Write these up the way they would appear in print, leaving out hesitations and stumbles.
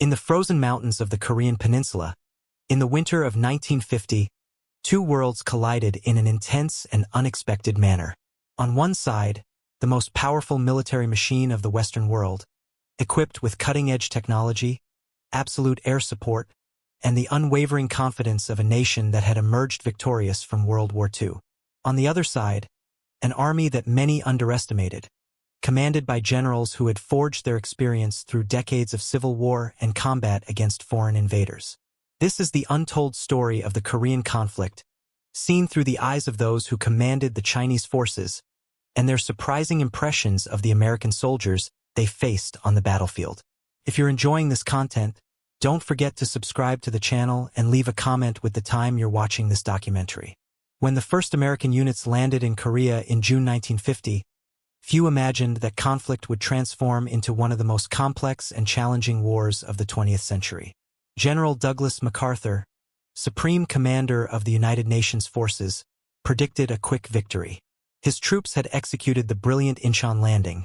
In the frozen mountains of the Korean peninsula, in the winter of 1950, two worlds collided in an intense and unexpected manner. On one side, the most powerful military machine of the Western world, equipped with cutting-edge technology, absolute air support, and the unwavering confidence of a nation that had emerged victorious from World War II. On the other side, an army that many underestimated, commanded by generals who had forged their experience through decades of civil war and combat against foreign invaders. This is the untold story of the Korean conflict, seen through the eyes of those who commanded the Chinese forces, and their surprising impressions of the American soldiers they faced on the battlefield. If you're enjoying this content, don't forget to subscribe to the channel and leave a comment with the time you're watching this documentary. When the first American units landed in Korea in June 1950, few imagined that conflict would transform into one of the most complex and challenging wars of the 20th century. General Douglas MacArthur, Supreme Commander of the United Nations forces, predicted a quick victory. His troops had executed the brilliant Incheon landing,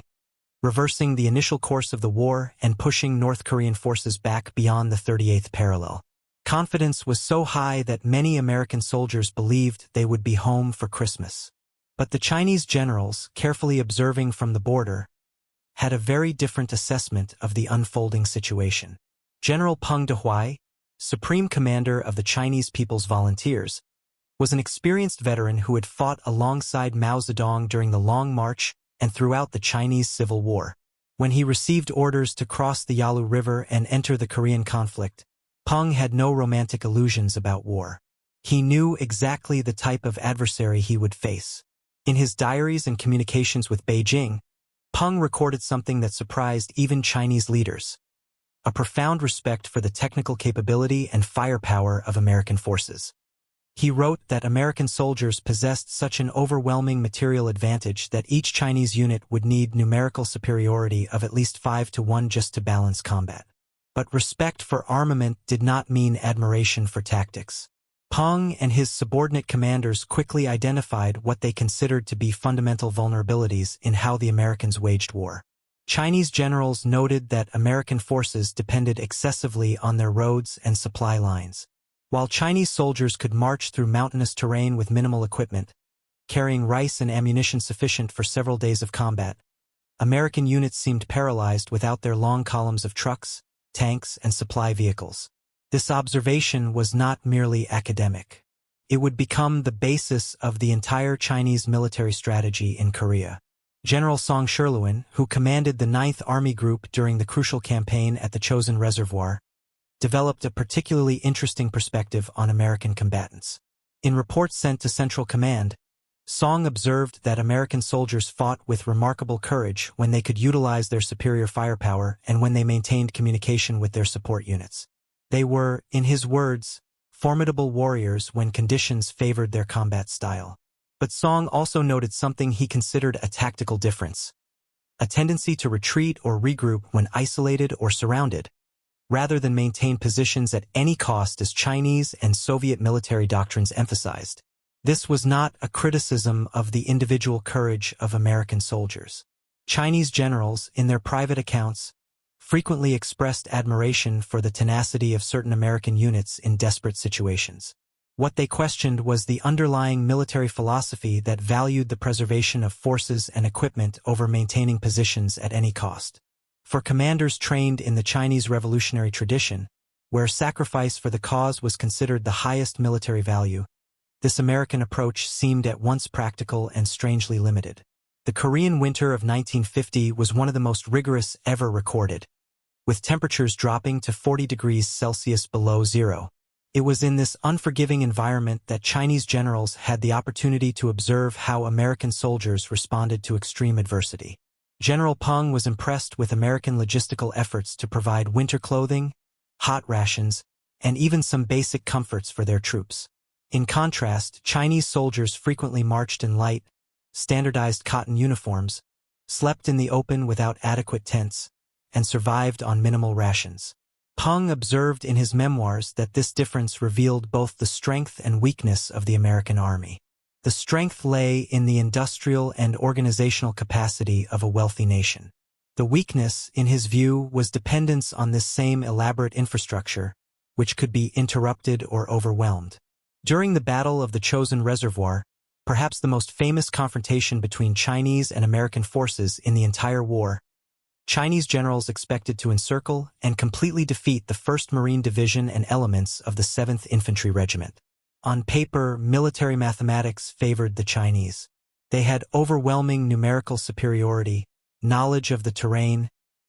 reversing the initial course of the war and pushing North Korean forces back beyond the 38th parallel. Confidence was so high that many American soldiers believed they would be home for Christmas. But the Chinese generals, carefully observing from the border, had a very different assessment of the unfolding situation. General Peng Dehuai, Supreme Commander of the Chinese People's Volunteers, was an experienced veteran who had fought alongside Mao Zedong during the Long March and throughout the Chinese Civil War. When he received orders to cross the Yalu River and enter the Korean conflict, Peng had no romantic illusions about war. He knew exactly the type of adversary he would face. In his diaries and communications with Beijing, Peng recorded something that surprised even Chinese leaders: a profound respect for the technical capability and firepower of American forces. He wrote that American soldiers possessed such an overwhelming material advantage that each Chinese unit would need numerical superiority of at least 5-1 just to balance combat. But respect for armament did not mean admiration for tactics. Peng and his subordinate commanders quickly identified what they considered to be fundamental vulnerabilities in how the Americans waged war. Chinese generals noted that American forces depended excessively on their roads and supply lines. While Chinese soldiers could march through mountainous terrain with minimal equipment, carrying rice and ammunition sufficient for several days of combat, American units seemed paralyzed without their long columns of trucks, tanks, and supply vehicles. This observation was not merely academic. It would become the basis of the entire Chinese military strategy in Korea. General Song Sherluin, who commanded the 9th Army Group during the crucial campaign at the Chosin Reservoir, developed a particularly interesting perspective on American combatants. In reports sent to Central Command, Song observed that American soldiers fought with remarkable courage when they could utilize their superior firepower and when they maintained communication with their support units. They were, in his words, formidable warriors when conditions favored their combat style. But Song also noted something he considered a tactical difference: a tendency to retreat or regroup when isolated or surrounded, rather than maintain positions at any cost as Chinese and Soviet military doctrines emphasized. This was not a criticism of the individual courage of American soldiers. Chinese generals, in their private accounts, frequently expressed admiration for the tenacity of certain American units in desperate situations. What they questioned was the underlying military philosophy that valued the preservation of forces and equipment over maintaining positions at any cost. For commanders trained in the Chinese revolutionary tradition, where sacrifice for the cause was considered the highest military value, this American approach seemed at once practical and strangely limited. The Korean winter of 1950 was one of the most rigorous ever recorded, with temperatures dropping to 40 degrees Celsius below zero. It was in this unforgiving environment that Chinese generals had the opportunity to observe how American soldiers responded to extreme adversity. General Peng was impressed with American logistical efforts to provide winter clothing, hot rations, and even some basic comforts for their troops. In contrast, Chinese soldiers frequently marched in light, standardized cotton uniforms, slept in the open without adequate tents, and survived on minimal rations. Peng observed in his memoirs that this difference revealed both the strength and weakness of the American army. The strength lay in the industrial and organizational capacity of a wealthy nation. The weakness, in his view, was dependence on this same elaborate infrastructure, which could be interrupted or overwhelmed. During the Battle of the Chosin Reservoir, perhaps the most famous confrontation between Chinese and American forces in the entire war, Chinese generals expected to encircle and completely defeat the 1st Marine Division and elements of the 7th Infantry Regiment. On paper, military mathematics favored the Chinese. They had overwhelming numerical superiority, knowledge of the terrain,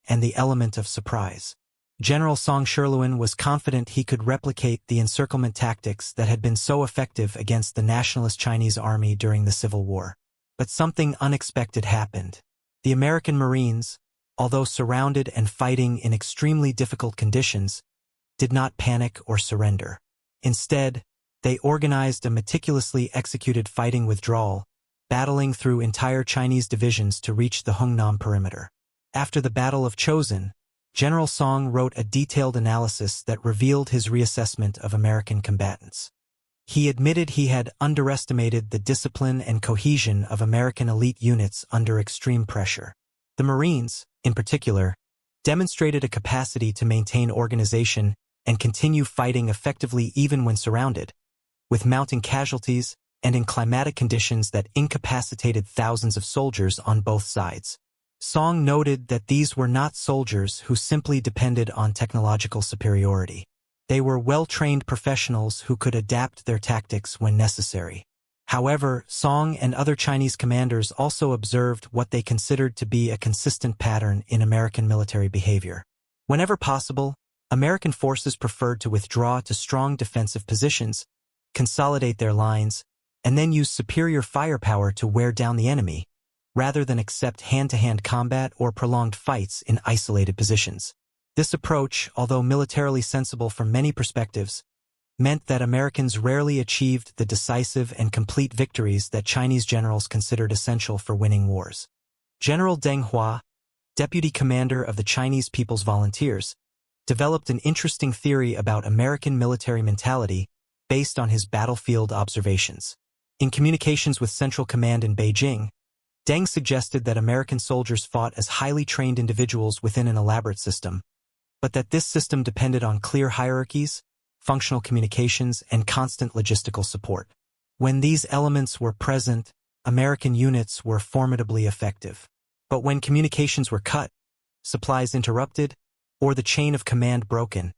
and the element of surprise. General Song Shirluen was confident he could replicate the encirclement tactics that had been so effective against the nationalist Chinese army during the Civil War. But something unexpected happened. The American Marines, although surrounded and fighting in extremely difficult conditions, did not panic or surrender. Instead, they organized a meticulously executed fighting withdrawal, battling through entire Chinese divisions to reach the Hungnam perimeter. After the Battle of Chosin, General Song wrote a detailed analysis that revealed his reassessment of American combatants. He admitted he had underestimated the discipline and cohesion of American elite units under extreme pressure. The Marines, in particular, demonstrated a capacity to maintain organization and continue fighting effectively even when surrounded, with mounting casualties and in climatic conditions that incapacitated thousands of soldiers on both sides. Song noted that these were not soldiers who simply depended on technological superiority. They were well-trained professionals who could adapt their tactics when necessary. However, Song and other Chinese commanders also observed what they considered to be a consistent pattern in American military behavior. Whenever possible, American forces preferred to withdraw to strong defensive positions, consolidate their lines, and then use superior firepower to wear down the enemy, rather than accept hand-to-hand combat or prolonged fights in isolated positions. This approach, although militarily sensible from many perspectives, meant that Americans rarely achieved the decisive and complete victories that Chinese generals considered essential for winning wars. General Deng Hua, deputy commander of the Chinese People's Volunteers, developed an interesting theory about American military mentality based on his battlefield observations. In communications with Central Command in Beijing, Deng suggested that American soldiers fought as highly trained individuals within an elaborate system, but that this system depended on clear hierarchies, functional communications, and constant logistical support. When these elements were present, American units were formidably effective. But when communications were cut, supplies interrupted, or the chain of command broken,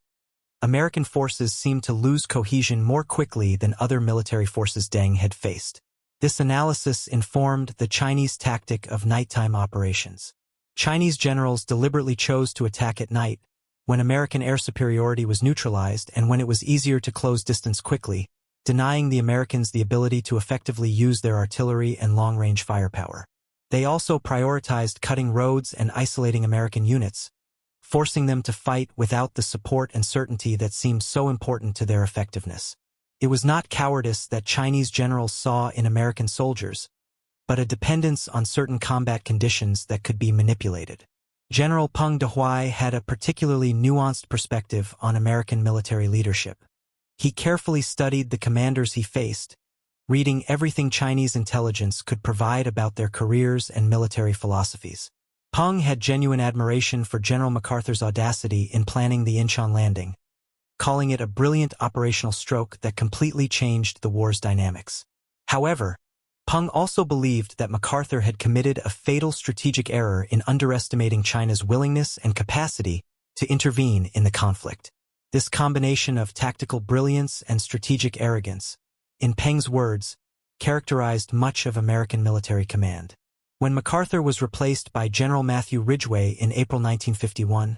American forces seemed to lose cohesion more quickly than other military forces Deng had faced. This analysis informed the Chinese tactic of nighttime operations. Chinese generals deliberately chose to attack at night, when American air superiority was neutralized and when it was easier to close distance quickly, denying the Americans the ability to effectively use their artillery and long-range firepower. They also prioritized cutting roads and isolating American units, forcing them to fight without the support and certainty that seemed so important to their effectiveness. It was not cowardice that Chinese generals saw in American soldiers, but a dependence on certain combat conditions that could be manipulated. General Peng Dehuai had a particularly nuanced perspective on American military leadership. He carefully studied the commanders he faced, reading everything Chinese intelligence could provide about their careers and military philosophies. Peng had genuine admiration for General MacArthur's audacity in planning the Incheon landing, calling it a brilliant operational stroke that completely changed the war's dynamics. However, Peng also believed that MacArthur had committed a fatal strategic error in underestimating China's willingness and capacity to intervene in the conflict. This combination of tactical brilliance and strategic arrogance, in Peng's words, characterized much of American military command. When MacArthur was replaced by General Matthew Ridgway in April 1951,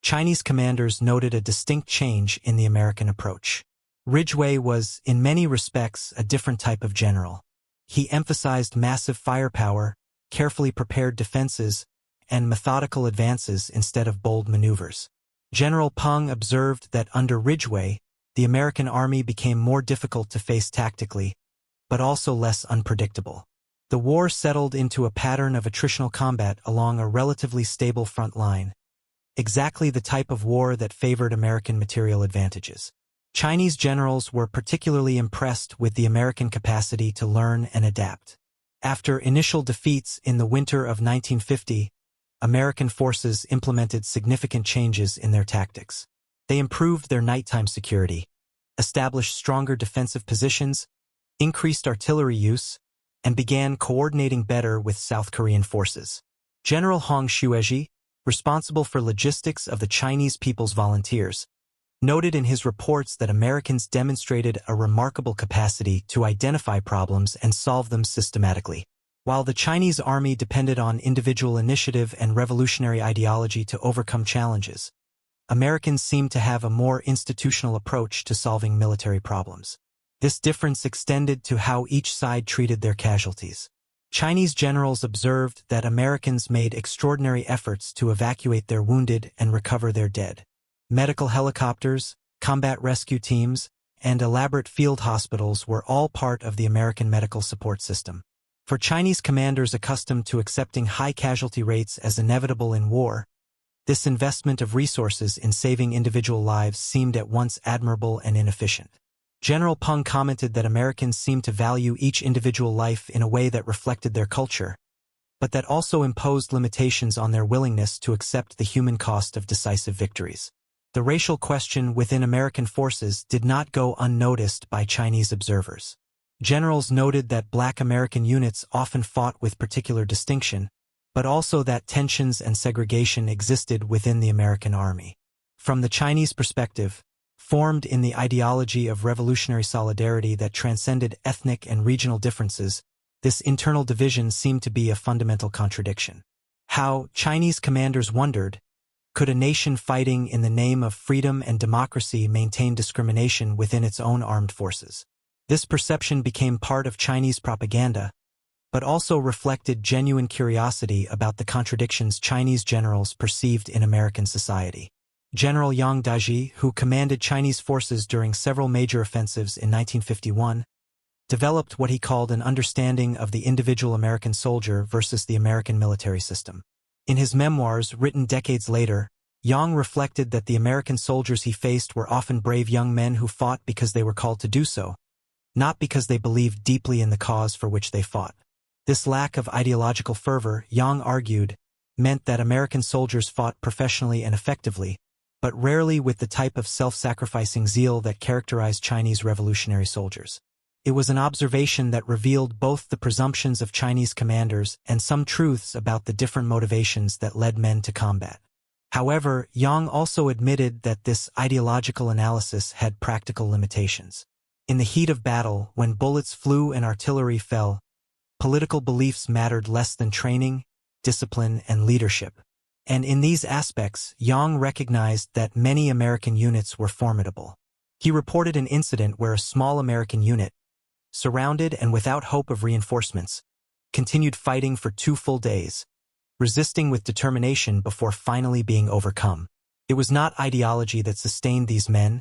Chinese commanders noted a distinct change in the American approach. Ridgway was, in many respects, a different type of general. He emphasized massive firepower, carefully prepared defenses, and methodical advances instead of bold maneuvers. General Peng observed that under Ridgway, the American army became more difficult to face tactically, but also less unpredictable. The war settled into a pattern of attritional combat along a relatively stable front line, exactly the type of war that favored American material advantages. Chinese generals were particularly impressed with the American capacity to learn and adapt. After initial defeats in the winter of 1950, American forces implemented significant changes in their tactics. They improved their nighttime security, established stronger defensive positions, increased artillery use, and began coordinating better with South Korean forces. General Hong Shueji, responsible for logistics of the Chinese People's Volunteers, noted in his reports that Americans demonstrated a remarkable capacity to identify problems and solve them systematically. While the Chinese army depended on individual initiative and revolutionary ideology to overcome challenges, Americans seemed to have a more institutional approach to solving military problems. This difference extended to how each side treated their casualties. Chinese generals observed that Americans made extraordinary efforts to evacuate their wounded and recover their dead. Medical helicopters, combat rescue teams, and elaborate field hospitals were all part of the American medical support system. For Chinese commanders accustomed to accepting high casualty rates as inevitable in war, this investment of resources in saving individual lives seemed at once admirable and inefficient. General Peng commented that Americans seemed to value each individual life in a way that reflected their culture, but that also imposed limitations on their willingness to accept the human cost of decisive victories. The racial question within American forces did not go unnoticed by Chinese observers. Generals noted that Black American units often fought with particular distinction, but also that tensions and segregation existed within the American army. From the Chinese perspective, formed in the ideology of revolutionary solidarity that transcended ethnic and regional differences, this internal division seemed to be a fundamental contradiction. How, Chinese commanders wondered, could a nation fighting in the name of freedom and democracy maintain discrimination within its own armed forces? This perception became part of Chinese propaganda, but also reflected genuine curiosity about the contradictions Chinese generals perceived in American society. General Yang Daji, who commanded Chinese forces during several major offensives in 1951, developed what he called an understanding of the individual American soldier versus the American military system. In his memoirs written decades later, Yang reflected that the American soldiers he faced were often brave young men who fought because they were called to do so, not because they believed deeply in the cause for which they fought. This lack of ideological fervor, Yang argued, meant that American soldiers fought professionally and effectively, but rarely with the type of self-sacrificing zeal that characterized Chinese revolutionary soldiers. It was an observation that revealed both the presumptions of Chinese commanders and some truths about the different motivations that led men to combat. However, Yang also admitted that this ideological analysis had practical limitations. In the heat of battle, when bullets flew and artillery fell, political beliefs mattered less than training, discipline, and leadership. And in these aspects, Yang recognized that many American units were formidable. He reported an incident where a small American unit, surrounded and without hope of reinforcements, continued fighting for 2 full days, resisting with determination before finally being overcome. It was not ideology that sustained these men,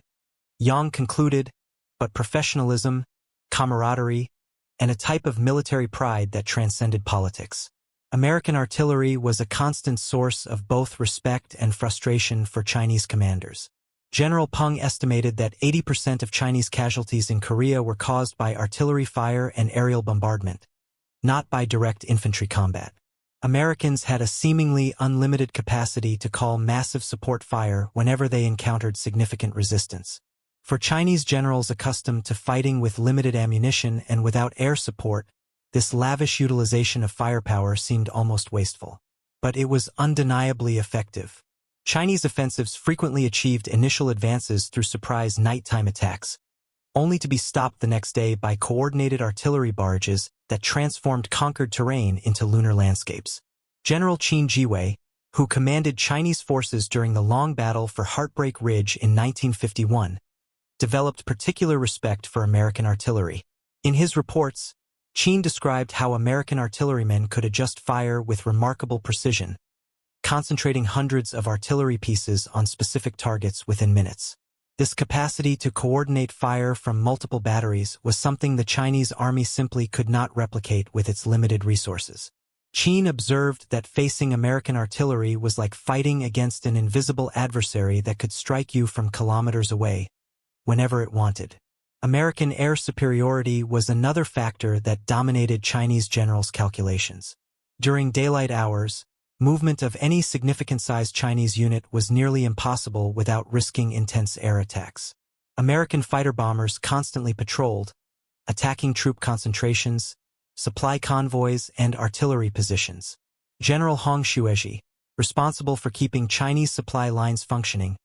Yang concluded, but professionalism, camaraderie, and a type of military pride that transcended politics. American artillery was a constant source of both respect and frustration for Chinese commanders. General Peng estimated that 80% of Chinese casualties in Korea were caused by artillery fire and aerial bombardment, not by direct infantry combat. Americans had a seemingly unlimited capacity to call massive support fire whenever they encountered significant resistance. For Chinese generals accustomed to fighting with limited ammunition and without air support, this lavish utilization of firepower seemed almost wasteful. But it was undeniably effective. Chinese offensives frequently achieved initial advances through surprise nighttime attacks, only to be stopped the next day by coordinated artillery barrages that transformed conquered terrain into lunar landscapes. General Qin Jiwei, who commanded Chinese forces during the long battle for Heartbreak Ridge in 1951, developed particular respect for American artillery. In his reports, Qin described how American artillerymen could adjust fire with remarkable precision, concentrating hundreds of artillery pieces on specific targets within minutes. This capacity to coordinate fire from multiple batteries was something the Chinese army simply could not replicate with its limited resources. Qin observed that facing American artillery was like fighting against an invisible adversary that could strike you from kilometers away, whenever it wanted. American air superiority was another factor that dominated Chinese generals' calculations. During daylight hours, movement of any significant-sized Chinese unit was nearly impossible without risking intense air attacks. American fighter bombers constantly patrolled, attacking troop concentrations, supply convoys, and artillery positions. General Hong Xuezhi, responsible for keeping Chinese supply lines functioning,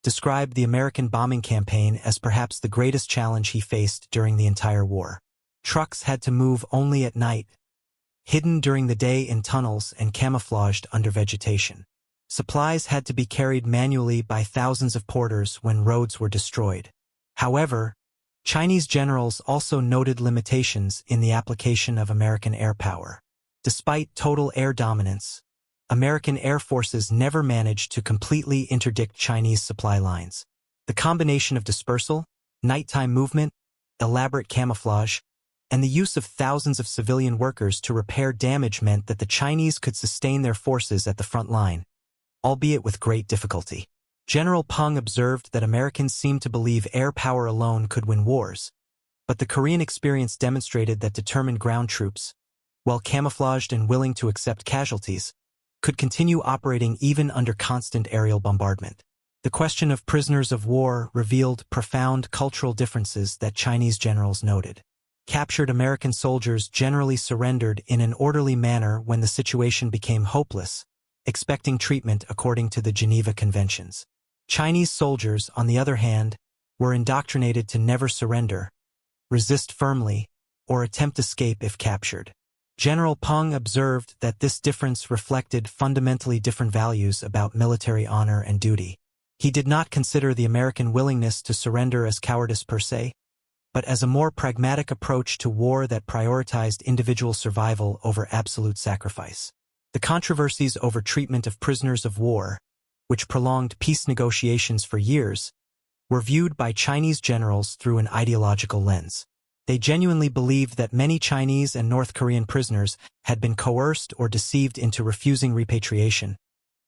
described the American bombing campaign as perhaps the greatest challenge he faced during the entire war. Trucks had to move only at night, hidden during the day in tunnels and camouflaged under vegetation. Supplies had to be carried manually by thousands of porters when roads were destroyed. However, Chinese generals also noted limitations in the application of American air power. Despite total air dominance, American air forces never managed to completely interdict Chinese supply lines. The combination of dispersal, nighttime movement, elaborate camouflage, and the use of thousands of civilian workers to repair damage meant that the Chinese could sustain their forces at the front line, albeit with great difficulty. General Peng observed that Americans seemed to believe air power alone could win wars, but the Korean experience demonstrated that determined ground troops, while camouflaged and willing to accept casualties, could continue operating even under constant aerial bombardment. The question of prisoners of war revealed profound cultural differences that Chinese generals noted. Captured American soldiers generally surrendered in an orderly manner when the situation became hopeless, expecting treatment according to the Geneva Conventions. Chinese soldiers, on the other hand, were indoctrinated to never surrender, resist firmly, or attempt escape if captured. General Peng observed that this difference reflected fundamentally different values about military honor and duty. He did not consider the American willingness to surrender as cowardice per se, but as a more pragmatic approach to war that prioritized individual survival over absolute sacrifice. The controversies over treatment of prisoners of war, which prolonged peace negotiations for years, were viewed by Chinese generals through an ideological lens. They genuinely believed that many Chinese and North Korean prisoners had been coerced or deceived into refusing repatriation,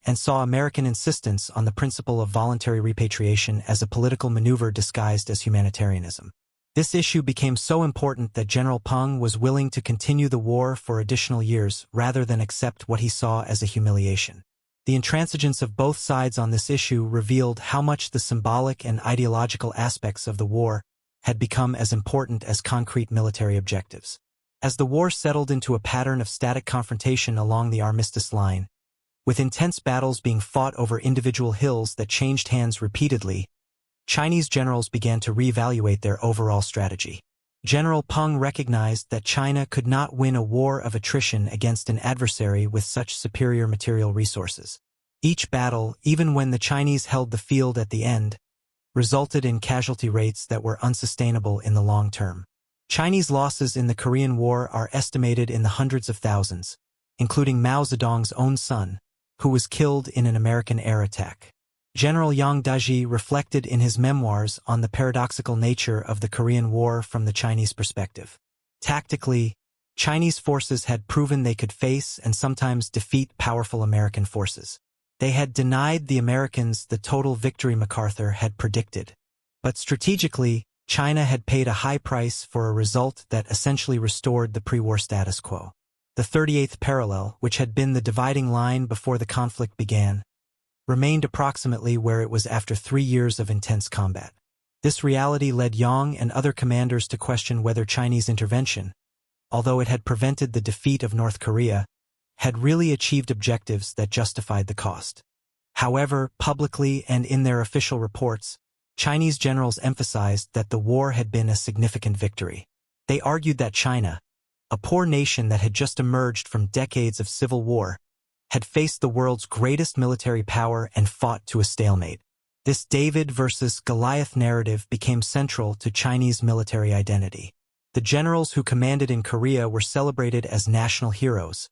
and saw American insistence on the principle of voluntary repatriation as a political maneuver disguised as humanitarianism. This issue became so important that General Peng was willing to continue the war for additional years rather than accept what he saw as a humiliation. The intransigence of both sides on this issue revealed how much the symbolic and ideological aspects of the war had become as important as concrete military objectives. As the war settled into a pattern of static confrontation along the armistice line, with intense battles being fought over individual hills that changed hands repeatedly, Chinese generals began to reevaluate their overall strategy. General Peng recognized that China could not win a war of attrition against an adversary with such superior material resources. Each battle, even when the Chinese held the field at the end, resulted in casualty rates that were unsustainable in the long term. Chinese losses in the Korean War are estimated in the hundreds of thousands, including Mao Zedong's own son, who was killed in an American air attack. General Yang Daji reflected in his memoirs on the paradoxical nature of the Korean War from the Chinese perspective. Tactically, Chinese forces had proven they could face and sometimes defeat powerful American forces. They had denied the Americans the total victory MacArthur had predicted. But strategically, China had paid a high price for a result that essentially restored the pre-war status quo. The 38th parallel, which had been the dividing line before the conflict began, remained approximately where it was after 3 years of intense combat. This reality led Yang and other commanders to question whether Chinese intervention, although it had prevented the defeat of North Korea, had really achieved objectives that justified the cost. However, publicly and in their official reports, Chinese generals emphasized that the war had been a significant victory. They argued that China, a poor nation that had just emerged from decades of civil war, had faced the world's greatest military power and fought to a stalemate. This David versus Goliath narrative became central to Chinese military identity. The generals who commanded in Korea were celebrated as national heroes,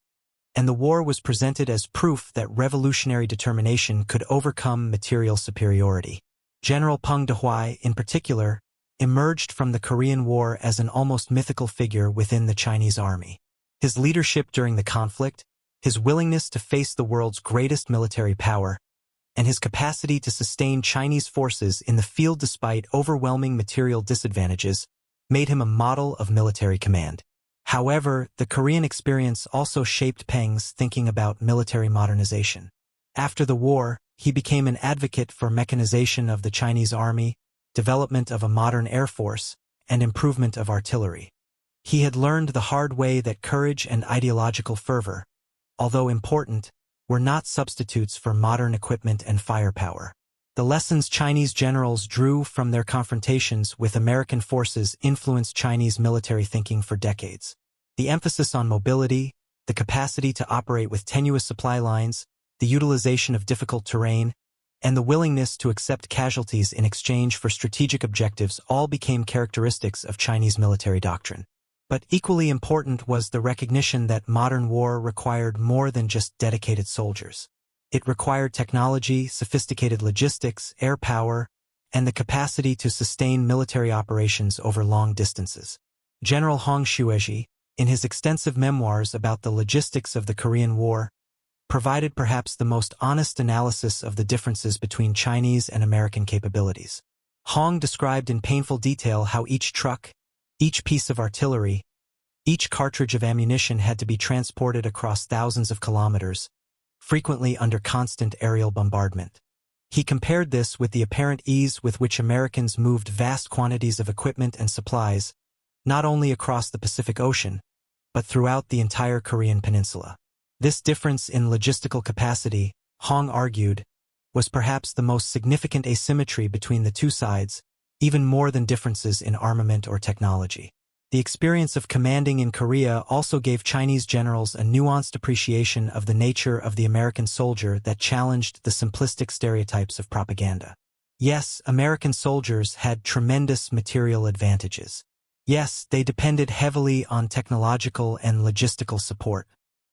and the war was presented as proof that revolutionary determination could overcome material superiority. General Peng Dehuai, in particular, emerged from the Korean War as an almost mythical figure within the Chinese army. His leadership during the conflict, his willingness to face the world's greatest military power, and his capacity to sustain Chinese forces in the field despite overwhelming material disadvantages, made him a model of military command. However, the Korean experience also shaped Peng's thinking about military modernization. After the war, he became an advocate for mechanization of the Chinese army, development of a modern air force, and improvement of artillery. He had learned the hard way that courage and ideological fervor, although important, were not substitutes for modern equipment and firepower. The lessons Chinese generals drew from their confrontations with American forces influenced Chinese military thinking for decades. The emphasis on mobility, the capacity to operate with tenuous supply lines, the utilization of difficult terrain, and the willingness to accept casualties in exchange for strategic objectives all became characteristics of Chinese military doctrine. But equally important was the recognition that modern war required more than just dedicated soldiers. It required technology, sophisticated logistics, air power, and the capacity to sustain military operations over long distances. General Hong Xueji, in his extensive memoirs about the logistics of the Korean War, provided perhaps the most honest analysis of the differences between Chinese and American capabilities. Hong described in painful detail how each truck, each piece of artillery, each cartridge of ammunition had to be transported across thousands of kilometers, frequently under constant aerial bombardment. He compared this with the apparent ease with which Americans moved vast quantities of equipment and supplies, not only across the Pacific Ocean, but throughout the entire Korean peninsula. This difference in logistical capacity, Hong argued, was perhaps the most significant asymmetry between the two sides, even more than differences in armament or technology. The experience of commanding in Korea also gave Chinese generals a nuanced appreciation of the nature of the American soldier that challenged the simplistic stereotypes of propaganda. Yes, American soldiers had tremendous material advantages. Yes, they depended heavily on technological and logistical support.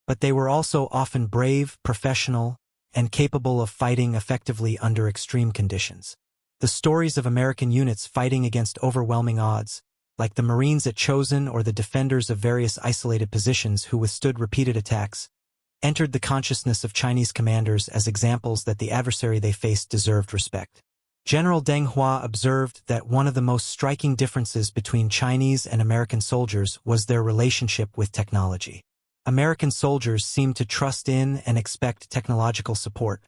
But they were also often brave, professional, and capable of fighting effectively under extreme conditions. The stories of American units fighting against overwhelming odds, like the Marines at Chosin or the defenders of various isolated positions who withstood repeated attacks, entered the consciousness of Chinese commanders as examples that the adversary they faced deserved respect. General Deng Hua observed that one of the most striking differences between Chinese and American soldiers was their relationship with technology. American soldiers seemed to trust in and expect technological support: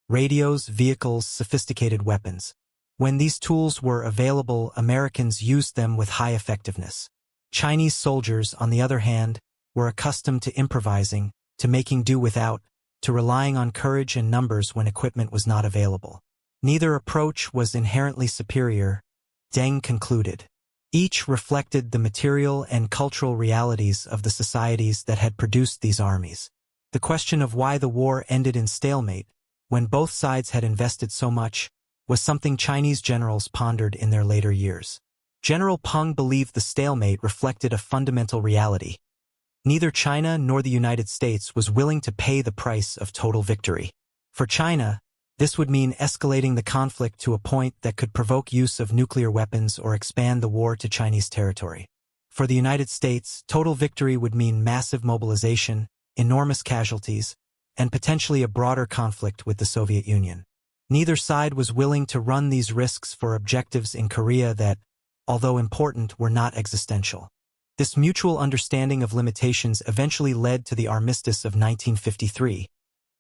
radios, vehicles, sophisticated weapons. When these tools were available, Americans used them with high effectiveness. Chinese soldiers, on the other hand, were accustomed to improvising, to making do without, to relying on courage and numbers when equipment was not available. Neither approach was inherently superior, Deng concluded. Each reflected the material and cultural realities of the societies that had produced these armies. The question of why the war ended in stalemate, when both sides had invested so much, was something Chinese generals pondered in their later years. General Peng believed the stalemate reflected a fundamental reality. Neither China nor the United States was willing to pay the price of total victory. For China, this would mean escalating the conflict to a point that could provoke use of nuclear weapons or expand the war to Chinese territory. For the United States, total victory would mean massive mobilization, enormous casualties, and potentially a broader conflict with the Soviet Union. Neither side was willing to run these risks for objectives in Korea that, although important, were not existential. This mutual understanding of limitations eventually led to the Armistice of 1953,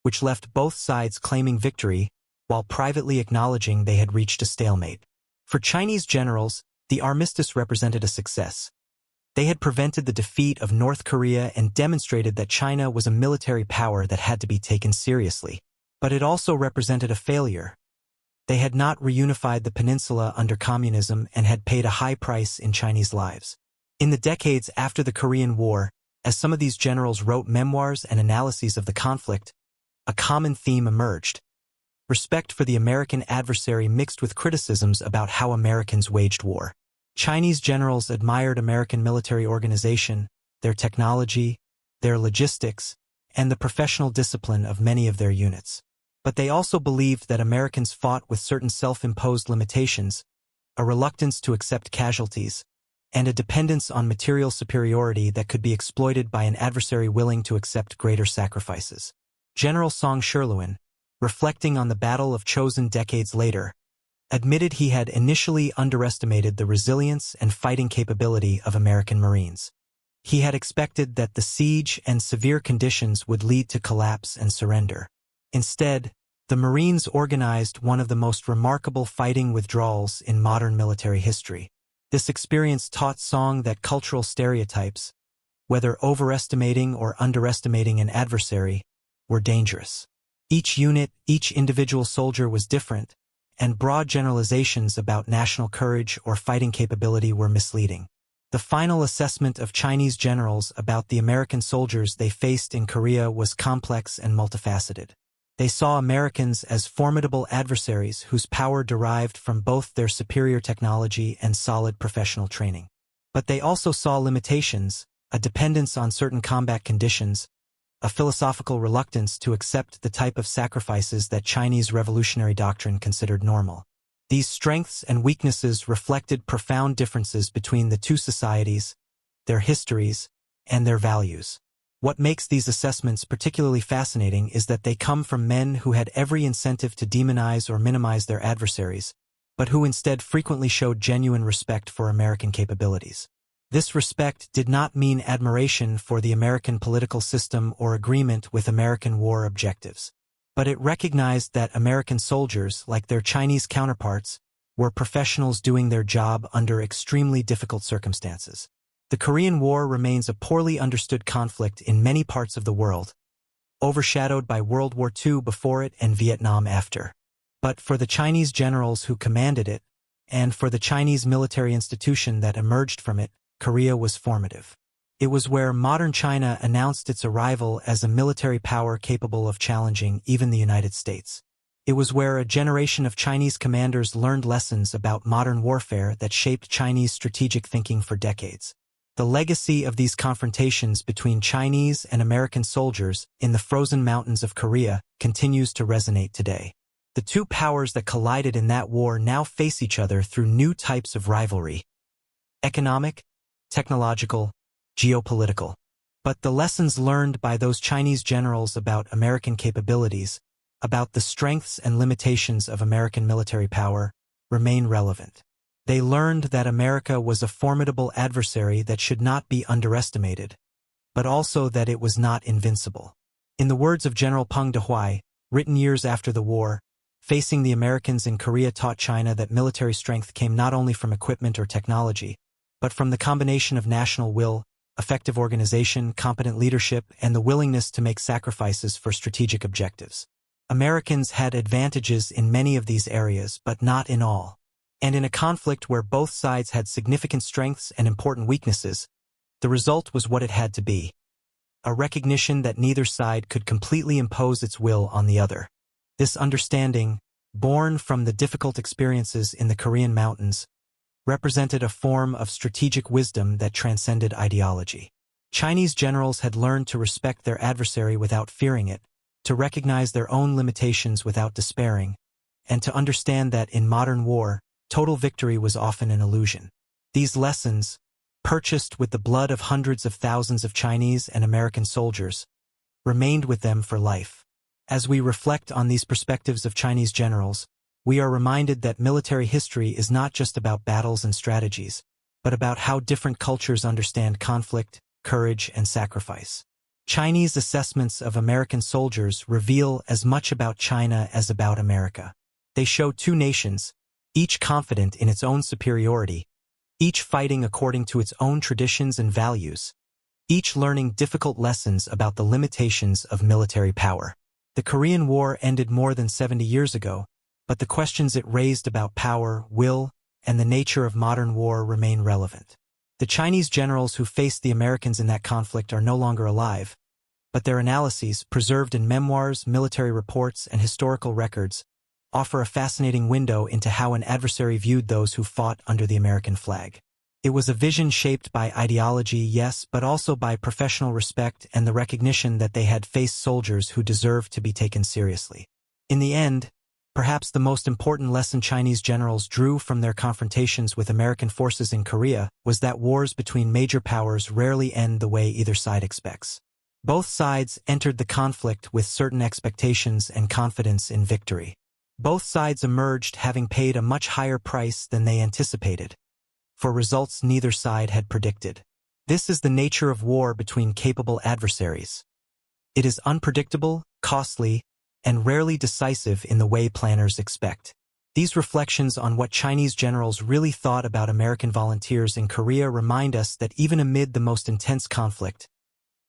which left both sides claiming victory while privately acknowledging they had reached a stalemate. For Chinese generals, the armistice represented a success. They had prevented the defeat of North Korea and demonstrated that China was a military power that had to be taken seriously. But it also represented a failure. They had not reunified the peninsula under communism and had paid a high price in Chinese lives. In the decades after the Korean War, as some of these generals wrote memoirs and analyses of the conflict, a common theme emerged: respect for the American adversary mixed with criticisms about how Americans waged war. Chinese generals admired American military organization, their technology, their logistics, and the professional discipline of many of their units. But they also believed that Americans fought with certain self-imposed limitations, a reluctance to accept casualties, and a dependence on material superiority that could be exploited by an adversary willing to accept greater sacrifices. General Song Sherluin, reflecting on the Battle of Chosin decades later, admitted he had initially underestimated the resilience and fighting capability of American Marines. He had expected that the siege and severe conditions would lead to collapse and surrender. Instead, the Marines organized one of the most remarkable fighting withdrawals in modern military history. This experience taught Song that cultural stereotypes, whether overestimating or underestimating an adversary, were dangerous. Each unit, each individual soldier was different, and broad generalizations about national courage or fighting capability were misleading. The final assessment of Chinese generals about the American soldiers they faced in Korea was complex and multifaceted. They saw Americans as formidable adversaries whose power derived from both their superior technology and solid professional training. But they also saw limitations, a dependence on certain combat conditions, a philosophical reluctance to accept the type of sacrifices that Chinese revolutionary doctrine considered normal. These strengths and weaknesses reflected profound differences between the two societies, their histories, and their values. What makes these assessments particularly fascinating is that they come from men who had every incentive to demonize or minimize their adversaries, but who instead frequently showed genuine respect for American capabilities. This respect did not mean admiration for the American political system or agreement with American war objectives, but it recognized that American soldiers, like their Chinese counterparts, were professionals doing their job under extremely difficult circumstances. The Korean War remains a poorly understood conflict in many parts of the world, overshadowed by World War II before it and Vietnam after. But for the Chinese generals who commanded it, and for the Chinese military institution that emerged from it, Korea was formative. It was where modern China announced its arrival as a military power capable of challenging even the United States. It was where a generation of Chinese commanders learned lessons about modern warfare that shaped Chinese strategic thinking for decades. The legacy of these confrontations between Chinese and American soldiers in the frozen mountains of Korea continues to resonate today. The two powers that collided in that war now face each other through new types of rivalry: economic, technological, geopolitical. But the lessons learned by those Chinese generals about American capabilities, about the strengths and limitations of American military power, remain relevant. They learned that America was a formidable adversary that should not be underestimated, but also that it was not invincible. In the words of General Peng Dehuai, written years after the war, facing the Americans in Korea taught China that military strength came not only from equipment or technology, but from the combination of national will, effective organization, competent leadership, and the willingness to make sacrifices for strategic objectives. Americans had advantages in many of these areas, but not in all. And in a conflict where both sides had significant strengths and important weaknesses, the result was what it had to be: a recognition that neither side could completely impose its will on the other. This understanding, born from the difficult experiences in the Korean mountains, represented a form of strategic wisdom that transcended ideology. Chinese generals had learned to respect their adversary without fearing it, to recognize their own limitations without despairing, and to understand that in modern war, total victory was often an illusion. These lessons, purchased with the blood of hundreds of thousands of Chinese and American soldiers, remained with them for life. As we reflect on these perspectives of Chinese generals, we are reminded that military history is not just about battles and strategies, but about how different cultures understand conflict, courage, and sacrifice. Chinese assessments of American soldiers reveal as much about China as about America. They show two nations, each confident in its own superiority, each fighting according to its own traditions and values, each learning difficult lessons about the limitations of military power. The Korean War ended more than 70 years ago, but the questions it raised about power, will, and the nature of modern war remain relevant. The Chinese generals who faced the Americans in that conflict are no longer alive, but their analyses, preserved in memoirs, military reports, and historical records, offer a fascinating window into how an adversary viewed those who fought under the American flag. It was a vision shaped by ideology, yes, but also by professional respect and the recognition that they had faced soldiers who deserved to be taken seriously. In the end, perhaps the most important lesson Chinese generals drew from their confrontations with American forces in Korea was that wars between major powers rarely end the way either side expects. Both sides entered the conflict with certain expectations and confidence in victory. Both sides emerged having paid a much higher price than they anticipated, for results neither side had predicted. This is the nature of war between capable adversaries. It is unpredictable, costly, and rarely decisive in the way planners expect. These reflections on what Chinese generals really thought about American volunteers in Korea remind us that even amid the most intense conflict,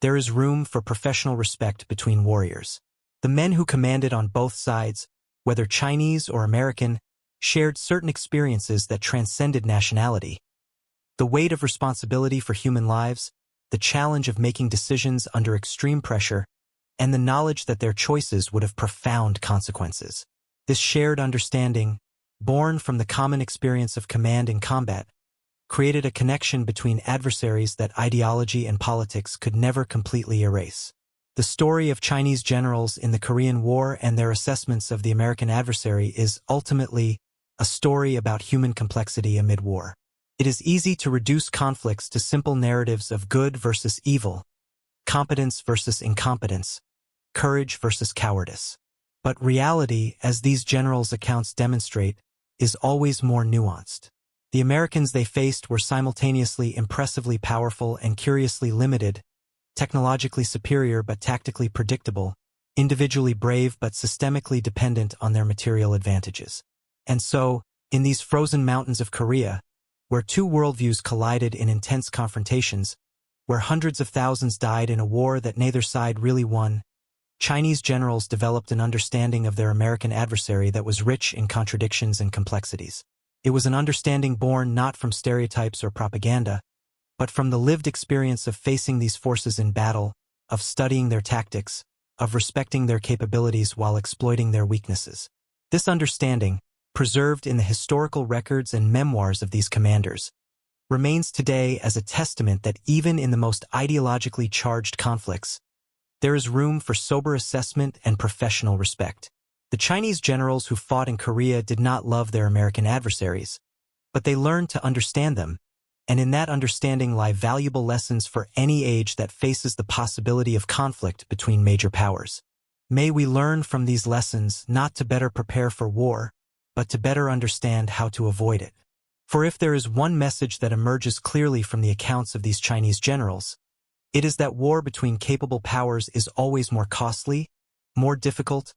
there is room for professional respect between warriors. The men who commanded on both sides, whether Chinese or American, shared certain experiences that transcended nationality. The weight of responsibility for human lives, the challenge of making decisions under extreme pressure, and the knowledge that their choices would have profound consequences. This shared understanding, born from the common experience of command in combat, created a connection between adversaries that ideology and politics could never completely erase. The story of Chinese generals in the Korean War and their assessments of the American adversary is ultimately a story about human complexity amid war. It is easy to reduce conflicts to simple narratives of good versus evil, competence versus incompetence, courage versus cowardice. But reality, as these generals' accounts demonstrate, is always more nuanced. The Americans they faced were simultaneously impressively powerful and curiously limited, technologically superior but tactically predictable, individually brave but systemically dependent on their material advantages. And so, in these frozen mountains of Korea, where two worldviews collided in intense confrontations, where hundreds of thousands died in a war that neither side really won, Chinese generals developed an understanding of their American adversary that was rich in contradictions and complexities. It was an understanding born not from stereotypes or propaganda, but from the lived experience of facing these forces in battle, of studying their tactics, of respecting their capabilities while exploiting their weaknesses. This understanding, preserved in the historical records and memoirs of these commanders, remains today as a testament that even in the most ideologically charged conflicts, there is room for sober assessment and professional respect. The Chinese generals who fought in Korea did not love their American adversaries, but they learned to understand them, and in that understanding lie valuable lessons for any age that faces the possibility of conflict between major powers. May we learn from these lessons not to better prepare for war, but to better understand how to avoid it. For if there is one message that emerges clearly from the accounts of these Chinese generals, it is that war between capable powers is always more costly, more difficult,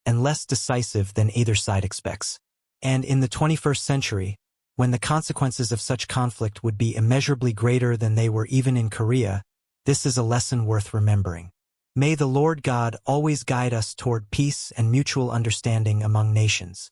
and less decisive than either side expects. And in the 21st century, when the consequences of such conflict would be immeasurably greater than they were even in Korea, this is a lesson worth remembering. May the Lord God always guide us toward peace and mutual understanding among nations.